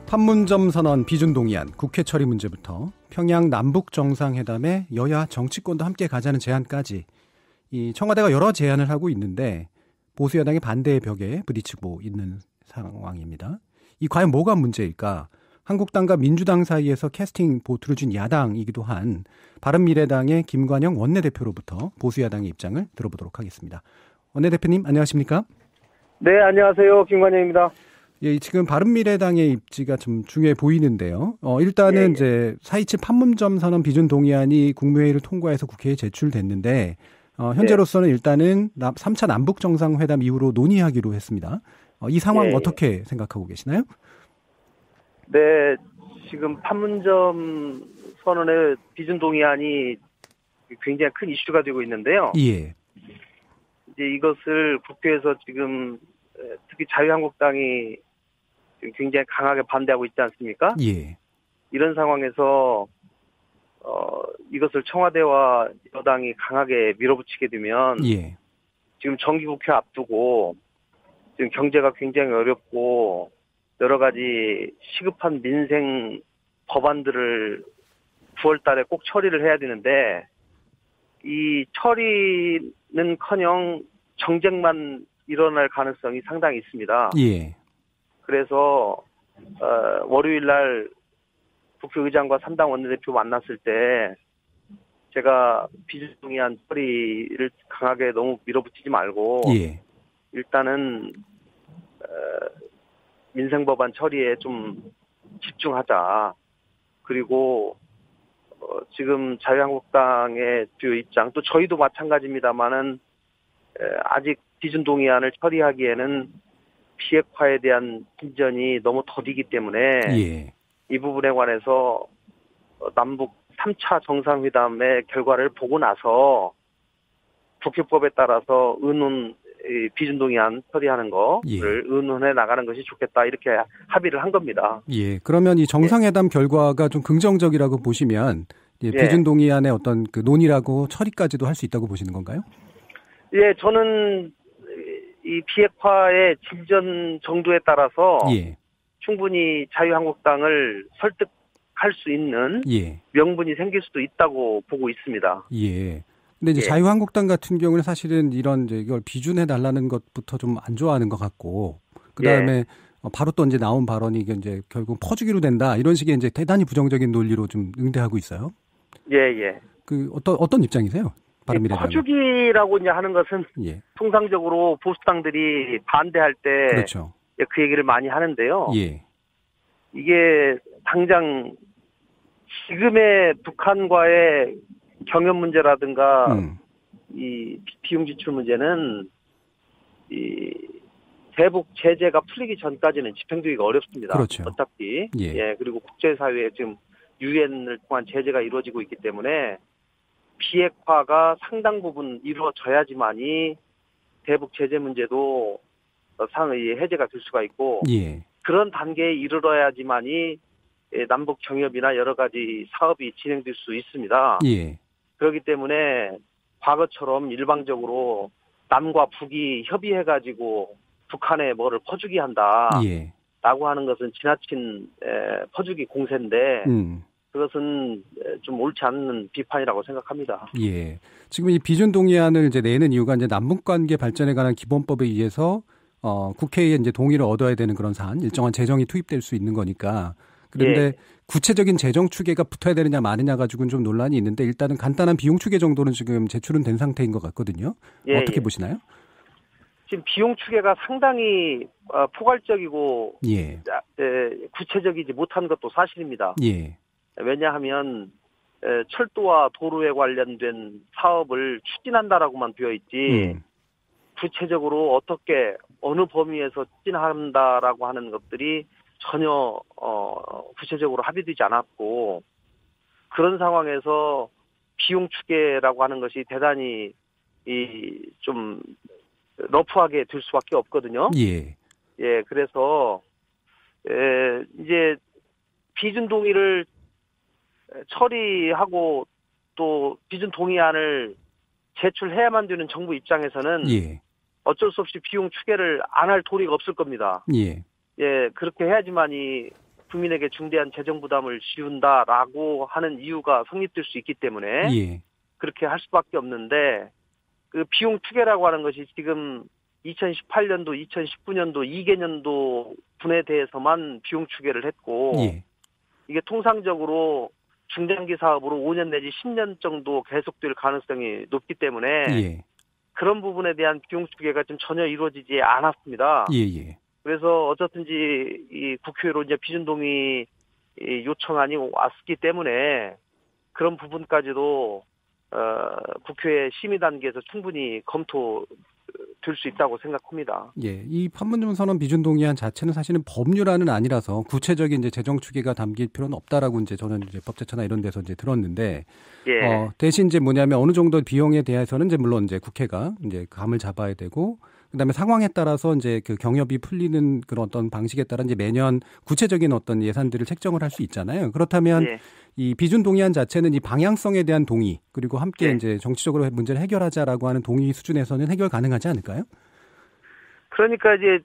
판문점 선언 비준 동의안, 국회 처리 문제부터 평양 남북 정상회담에 여야 정치권도 함께 가자는 제안까지 이 청와대가 여러 제안을 하고 있는데 보수 여당이 반대의 벽에 부딪히고 있는 상황입니다. 이 과연 뭐가 문제일까? 한국당과 민주당 사이에서 캐스팅 보트를 준 야당이기도 한 바른미래당의 김관영 원내대표로부터 보수 야당의 입장을 들어보도록 하겠습니다. 원내대표님 안녕하십니까? 네, 안녕하세요. 김관영입니다. 예, 지금 바른미래당의 입지가 좀 중요해 보이는데요. 일단은 이제 4.27 판문점 선언 비준 동의안이 국무회의를 통과해서 국회에 제출됐는데 현재로서는 일단은 3차 남북 정상회담 이후로 논의하기로 했습니다. 이 상황 어떻게 생각하고 계시나요? 네, 지금 판문점 선언의 비준 동의안이 굉장히 큰 이슈가 되고 있는데요. 예. 이제 이것을 국회에서 지금 특히 자유한국당이 굉장히 강하게 반대하고 있지 않습니까? 예. 이런 상황에서 이것을 청와대와 여당이 강하게 밀어붙이게 되면 지금 정기국회 앞두고 지금 경제가 굉장히 어렵고 여러 가지 시급한 민생 법안들을 9월 달에 꼭 처리를 해야 되는데 이 처리는커녕 정쟁만 일어날 가능성이 상당히 있습니다. 예. 그래서 월요일 날 국회의장과 3당 원내대표 만났을 때 제가 비준 동의안 처리를 강하게 너무 밀어붙이지 말고 일단은 민생 법안 처리에 좀 집중하자. 그리고 지금 자유한국당의 주요 입장 또 저희도 마찬가지입니다만은 아직 비준 동의안을 처리하기에는 비핵화에 대한 진전이 너무 더디기 때문에 이 부분에 관해서 남북 3차 정상회담의 결과를 보고 나서 국회법에 따라서 비준 동의안 처리하는 거를 의논해 나가는 것이 좋겠다 이렇게 합의를 한 겁니다. 예. 그러면 이 정상회담 결과가 좀 긍정적이라고 보시면 비준 동의안의 어떤 그 논의라고 처리까지도 할 수 있다고 보시는 건가요? 예, 저는 이 비핵화의 진전 정도에 따라서 충분히 자유한국당을 설득할 수 있는 명분이 생길 수도 있다고 보고 있습니다. 예. 근데 이제 자유한국당 같은 경우는 사실은 이런 이걸 비준해 달라는 것부터 좀 안 좋아하는 것 같고, 그 다음에 바로 또 이제 나온 발언이 이제 결국 퍼주기로 된다 이런 식의 이제 대단히 부정적인 논리로 좀 응대하고 있어요. 그 어떤 입장이세요? 퍼주기라고 이제 하는 것은 통상적으로 보수당들이 반대할 때 그 얘기를 많이 하는데요. 이게 당장 지금의 북한과의 경협 문제라든가 이 비용 지출 문제는 이 대북 제재가 풀리기 전까지는 집행되기가 어렵습니다. 어차피 그리고 국제사회에 지금 유엔을 통한 제재가 이루어지고 있기 때문에 비핵화가 상당 부분 이루어져야지만이 대북 제재 문제도 상의 해제가 될 수가 있고 그런 단계에 이르러야지만이 남북 경협이나 여러 가지 사업이 진행될 수 있습니다. 그렇기 때문에 과거처럼 일방적으로 남과 북이 협의해가지고 북한에 뭐를 퍼주기 한다라고 하는 것은 지나친 퍼주기 공세인데 그것은 좀 옳지 않는 비판이라고 생각합니다. 예. 지금 이 비준 동의안을 이제 내는 이유가 이제 남북 관계 발전에 관한 기본법에 의해서 국회에 이제 동의를 얻어야 되는 그런 사안, 일정한 재정이 투입될 수 있는 거니까. 그런데 구체적인 재정 추계가 붙어야 되느냐 마느냐 가지고는 좀 논란이 있는데 일단은 간단한 비용 추계 정도는 지금 제출은 된 상태인 것 같거든요. 어떻게 보시나요? 지금 비용 추계가 상당히 포괄적이고 구체적이지 못한 것도 사실입니다. 왜냐하면 철도와 도로에 관련된 사업을 추진한다라고만 되어 있지 구체적으로 어떻게 어느 범위에서 추진한다라고 하는 것들이 전혀 구체적으로 합의되지 않았고 그런 상황에서 비용 추계라고 하는 것이 대단히 좀 러프하게 될 수밖에 없거든요. 그래서 이제 비준 동의를 처리하고 또 비준 동의안을 제출해야만 되는 정부 입장에서는 어쩔 수 없이 비용 추계를 안 할 도리가 없을 겁니다. 그렇게 해야지만이 국민에게 중대한 재정 부담을 지운다라고 하는 이유가 성립될 수 있기 때문에 예. 그렇게 할 수밖에 없는데 그 비용 추계라고 하는 것이 지금 2018년도, 2019년도, 2개년도 분에 대해서만 비용 추계를 했고 예. 이게 통상적으로 중장기 사업으로 5년 내지 10년 정도 계속될 가능성이 높기 때문에 예. 그런 부분에 대한 비용 추계가 좀 전혀 이루어지지 않았습니다. 예. 예. 그래서 어쨌든지 이 국회로 이제 비준동의 이 요청안이 왔기 때문에 그런 부분까지도 국회 심의 단계에서 충분히 검토될 수 있다고 생각합니다. 예, 이 판문점 선언 비준 동의안 자체는 사실은 법률안은 아니라서 구체적인 이제 재정 추계가 담길 필요는 없다라고 이제 저는 이제 법제처나 이런 데서 이제 들었는데, 예. 대신 이제 뭐냐면 어느 정도 비용에 대해서는 이제 물론 이제 국회가 이제 감을 잡아야 되고, 그다음에 상황에 따라서 이제 그 경협이 풀리는 그런 어떤 방식에 따라 이제 매년 구체적인 어떤 예산들을 책정을 할 수 있잖아요. 그렇다면 예. 이 비준 동의안 자체는 이 방향성에 대한 동의 그리고 함께 예. 이제 정치적으로 문제를 해결하자라고 하는 동의 수준에서는 해결 가능하지 않을까요? 그러니까 이제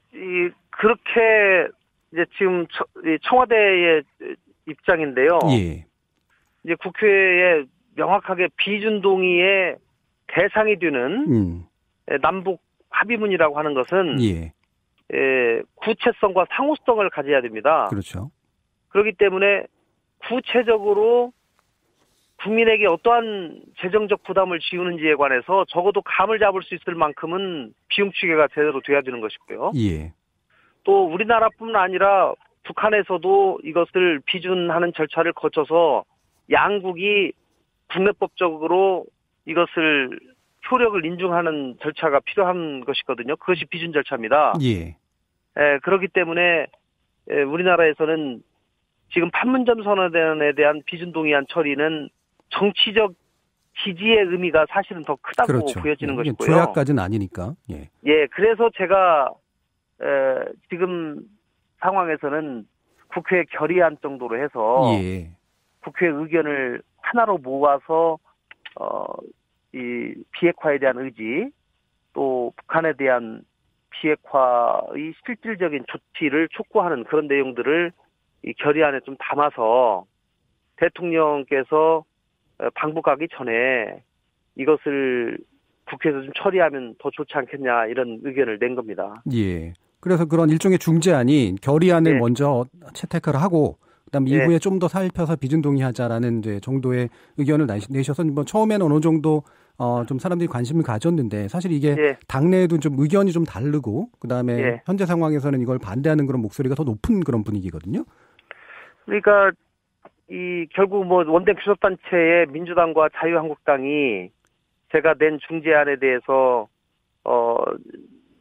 그렇게 이제 지금 청와대의 입장인데요. 예. 이제 국회에 명확하게 비준동의의 대상이 되는 남북 합의문이라고 하는 것은 예. 구체성과 상호성을 가져야 됩니다. 그렇죠. 그렇기 때문에 구체적으로 국민에게 어떠한 재정적 부담을 지우는지에 관해서 적어도 감을 잡을 수 있을 만큼은 비용 추계가 제대로 돼야 되는 것이고요. 예. 또 우리나라뿐만 아니라 북한에서도 이것을 비준하는 절차를 거쳐서 양국이 국내법적으로 이것을 효력을 인정하는 절차가 필요한 것이거든요. 그것이 비준 절차입니다. 예. 그렇기 때문에 우리나라에서는 지금 판문점 선언에 대한 비준 동의안 처리는 정치적 지지의 의미가 사실은 더 크다고 그렇죠. 보여지는 예. 것이고요. 조약까지는 아니니까. 예. 예, 그래서 제가 지금 상황에서는 국회 결의안 정도로 해서 예. 국회 의견을 하나로 모아서 이 비핵화에 대한 의지 또 북한에 대한 비핵화의 실질적인 조치를 촉구하는 그런 내용들을 이 결의안에 좀 담아서 대통령께서 방북하기 전에 이것을 국회에서 좀 처리하면 더 좋지 않겠냐 이런 의견을 낸 겁니다. 예. 그래서 그런 일종의 중재안이 결의안을 예. 먼저 채택을 하고 그다음 예. 이후에 좀 더 살펴서 비준 동의하자라는 이제 정도의 의견을 내셔서 뭐 처음에는 어느 정도 좀 사람들이 관심을 가졌는데 사실 이게 예. 당내에도 좀 의견이 좀 다르고 그다음에 예. 현재 상황에서는 이걸 반대하는 그런 목소리가 더 높은 그런 분위기거든요. 그러니까 이 결국 뭐 원내 교섭단체의 민주당과 자유한국당이 제가 낸 중재안에 대해서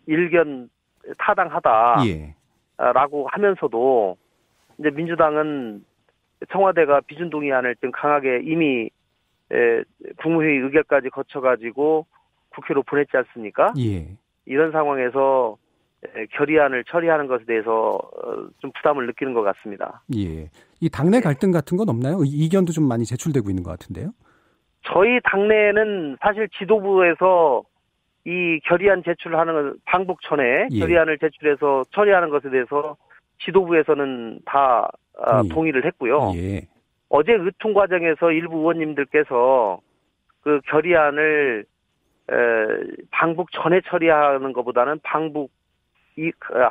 일견 타당하다라고 예. 하면서도 이제 민주당은 청와대가 비준 동의안을 좀 강하게 이미 국무회의 의결까지 거쳐가지고 국회로 보냈지 않습니까? 예. 이런 상황에서 결의안을 처리하는 것에 대해서 좀 부담을 느끼는 것 같습니다. 예. 이 당내 갈등 같은 건 없나요? 이견도 좀 많이 제출되고 있는 것 같은데요. 저희 당내에는 사실 지도부에서 이 결의안 제출하는 방북 전에 예. 결의안을 제출해서 처리하는 것에 대해서 지도부에서는 다 동의를 했고요. 예. 어제 의통 과정에서 일부 의원님들께서 그 결의안을 방북 전에 처리하는 것보다는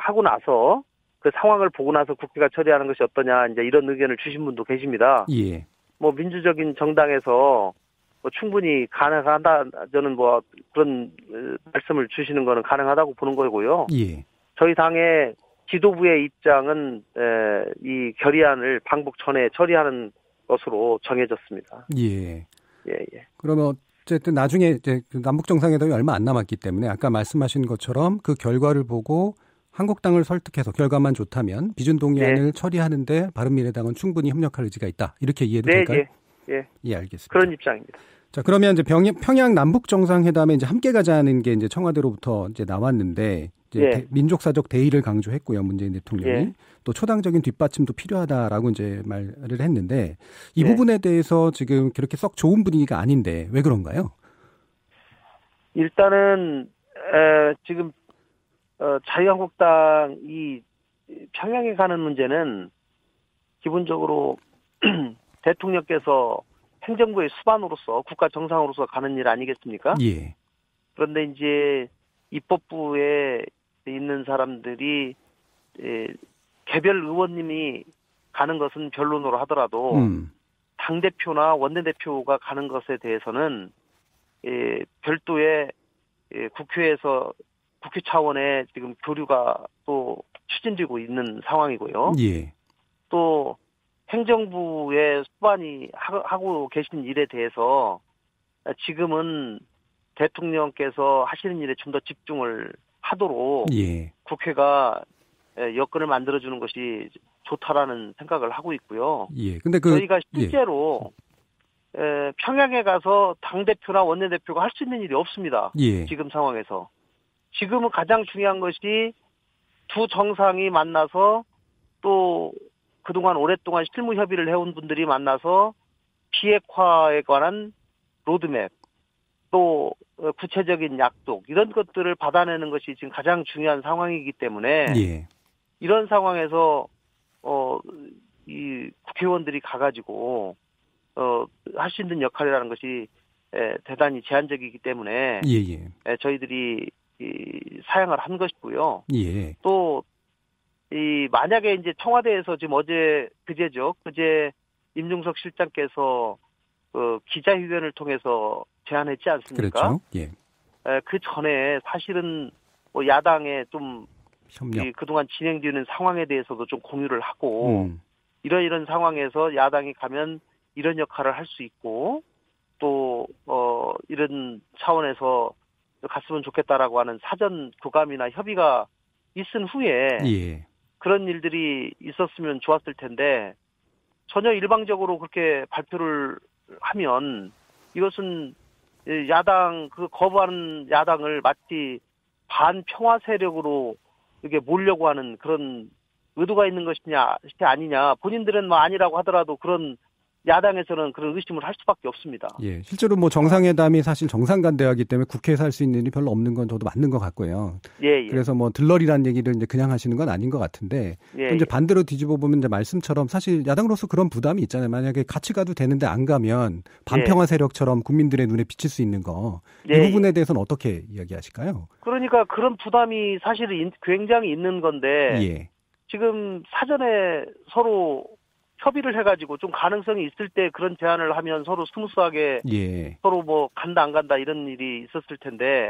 하고 나서 그 상황을 보고 나서 국회가 처리하는 것이 어떠냐 이제 이런 의견을 주신 분도 계십니다. 예. 뭐 민주적인 정당에서 뭐 충분히 가능하다 저는 뭐 그런 말씀을 주시는 거는 가능하다고 보는 거고요. 예. 저희 당의 지도부의 입장은 이 결의안을 방북 전에 처리하는 것으로 정해졌습니다. 예. 예, 예. 그러면 어쨌든 나중에 이제 그 남북 정상회담이 얼마 안 남았기 때문에 아까 말씀하신 것처럼 그 결과를 보고 한국당을 설득해서 결과만 좋다면 비준 동의안을 네. 처리하는데 바른미래당은 충분히 협력할 의지가 있다. 이렇게 이해도 네, 될까요? 예, 예. 예, 알겠습니다. 그런 입장입니다. 자, 그러면 이제 평양 남북 정상회담에 이제 함께 가자는 게 이제 청와대로부터 이제 나왔는데 이제 예. 민족사적 대의를 강조했고요. 문재인 대통령이 예. 또 초당적인 뒷받침도 필요하다라고 이제 말을 했는데 이 예. 부분에 대해서 지금 그렇게 썩 좋은 분위기가 아닌데 왜 그런가요? 일단은 지금 자유한국당이 평양에 가는 문제는 기본적으로 대통령께서 행정부의 수반으로서 국가 정상으로서 가는 일 아니겠습니까? 예. 그런데 이제 입법부에 있는 사람들이 개별 의원님이 가는 것은 변론으로 하더라도 당대표나 원내대표가 가는 것에 대해서는 별도의 국회에서 국회 차원의 지금 교류가 또 추진되고 있는 상황이고요. 예. 또 행정부의 수반이 하고 계신 일에 대해서 지금은 대통령께서 하시는 일에 좀 더 집중을 하도록 예. 국회가 여건을 만들어주는 것이 좋다라는 생각을 하고 있고요. 예. 근데 저희가 실제로 평양에 가서 당대표나 원내대표가 할 수 있는 일이 없습니다. 예. 지금 상황에서. 지금은 가장 중요한 것이 두 정상이 만나서 또 그동안 오랫동안 실무 협의를 해온 분들이 만나서 비핵화에 관한 로드맵 또 구체적인 약속 이런 것들을 받아내는 것이 지금 가장 중요한 상황이기 때문에 예. 이런 상황에서 이 국회의원들이 가가지고 할 수 있는 역할이라는 것이 대단히 제한적이기 때문에 예. 저희들이 사양을 한 것이고요. 예. 또 만약에 이제 청와대에서 지금 그제 임종석 실장께서 기자회견을 통해서 제안했지 않습니까? 그렇죠. 예. 그 전에 사실은 뭐 야당에 좀 협력. 그동안 진행되는 상황에 대해서도 좀 공유를 하고 이런 상황에서 야당이 가면 이런 역할을 할 수 있고 또 이런 차원에서 갔으면 좋겠다라고 하는 사전 교감이나 협의가 있은 후에 예. 그런 일들이 있었으면 좋았을 텐데 전혀 일방적으로 그렇게 발표를 하면 이것은 야당 거부하는 야당을 마치 반평화 세력으로 이게 몰려고 하는 그런 의도가 있는 것이냐 아니냐 본인들은 뭐 아니라고 하더라도 그런 야당에서는 그런 의심을 할 수밖에 없습니다. 예, 실제로 뭐 정상회담이 사실 정상 대화이기 때문에 국회에서 할 수 있는 일이 별로 없는 건 저도 맞는 것 같고요. 예. 그래서 뭐 들러리라는 얘기를 이제 그냥 하시는 건 아닌 것 같은데 이제 반대로 뒤집어 보면 이제 말씀처럼 사실 야당으로서 그런 부담이 있잖아요. 만약에 같이 가도 되는데 안 가면 반평화 세력처럼 국민들의 눈에 비칠 수 있는 거 이 부분에 대해서는 어떻게 이야기하실까요? 그러니까 그런 부담이 사실은 굉장히 있는 건데 예. 지금 사전에 서로 협의를 해가지고 좀 가능성이 있을 때 그런 제안을 하면 서로 스무스하게 서로 뭐 간다 안 간다 이런 일이 있었을 텐데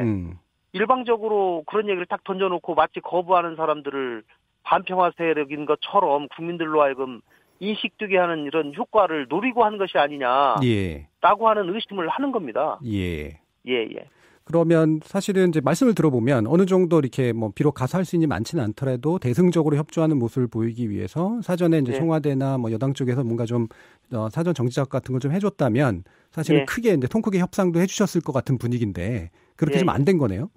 일방적으로 그런 얘기를 딱 던져놓고 마치 거부하는 사람들을 반평화 세력인 것처럼 국민들로 하여금 인식되게 하는 이런 효과를 노리고 한 것이 아니냐라고 하는 의심을 하는 겁니다. 예. 그러면 사실은 이제 말씀을 들어보면 어느 정도 이렇게 뭐 비록 가서 할 수 있는 많지는 않더라도 대승적으로 협조하는 모습을 보이기 위해서 사전에 이제 청와대나 뭐 여당 쪽에서 뭔가 좀 사전 정치작 같은 걸 좀 해줬다면 사실은 크게 이제 통 크게 협상도 해주셨을 것 같은 분위기인데 그렇게 좀 안 된 거네요.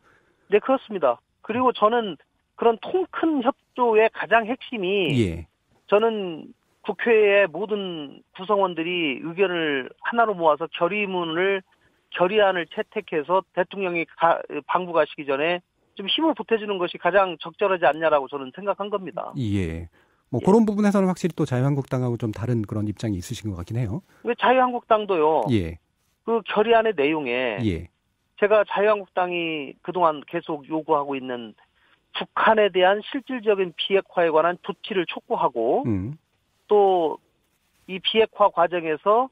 네, 그렇습니다. 그리고 저는 그런 통 큰 협조의 가장 핵심이 저는 국회의 모든 구성원들이 의견을 하나로 모아서 결의안을 채택해서 대통령이 방부 가시기 전에 좀 힘을 보태주는 것이 가장 적절하지 않냐라고 저는 생각한 겁니다. 예. 뭐 그런 부분에서는 확실히 또 자유한국당하고 좀 다른 그런 입장이 있으신 것 같긴 해요. 왜 자유한국당도요. 그 결의안의 내용에 제가 자유한국당이 그동안 계속 요구하고 있는 북한에 대한 실질적인 비핵화에 관한 조치를 촉구하고 또 이 비핵화 과정에서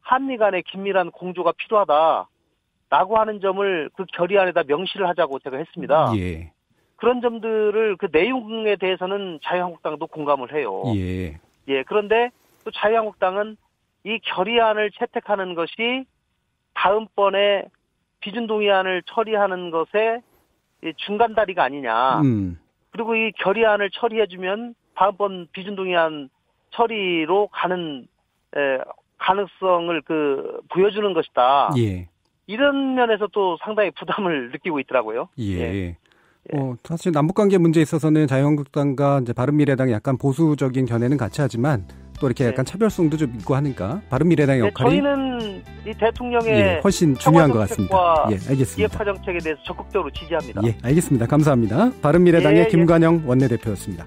한미 간의 긴밀한 공조가 필요하다라고 하는 점을 그 결의안에다 명시를 하자고 제가 했습니다. 그런 점들을 그 내용에 대해서는 자유한국당도 공감을 해요. 그런데 또 자유한국당은 이 결의안을 채택하는 것이 다음번에 비준동의안을 처리하는 것에 중간다리가 아니냐. 그리고 이 결의안을 처리해주면 다음번 비준동의안 처리로 가는 가능성을 보여주는 것이다. 이런 면에서 또 상당히 부담을 느끼고 있더라고요. 사실 남북관계 문제에 있어서는 자유한국당과 이제 바른미래당이 약간 보수적인 견해는 같이 하지만 또 이렇게 약간 차별성도 좀 있고 하니까 바른미래당의 역할이 저희는 이 대통령의 훨씬 중요한 것 같습니다. 알겠습니다. 비핵화 정책에 대해서 적극적으로 지지합니다. 알겠습니다. 감사합니다. 바른미래당의 김관영 원내대표였습니다.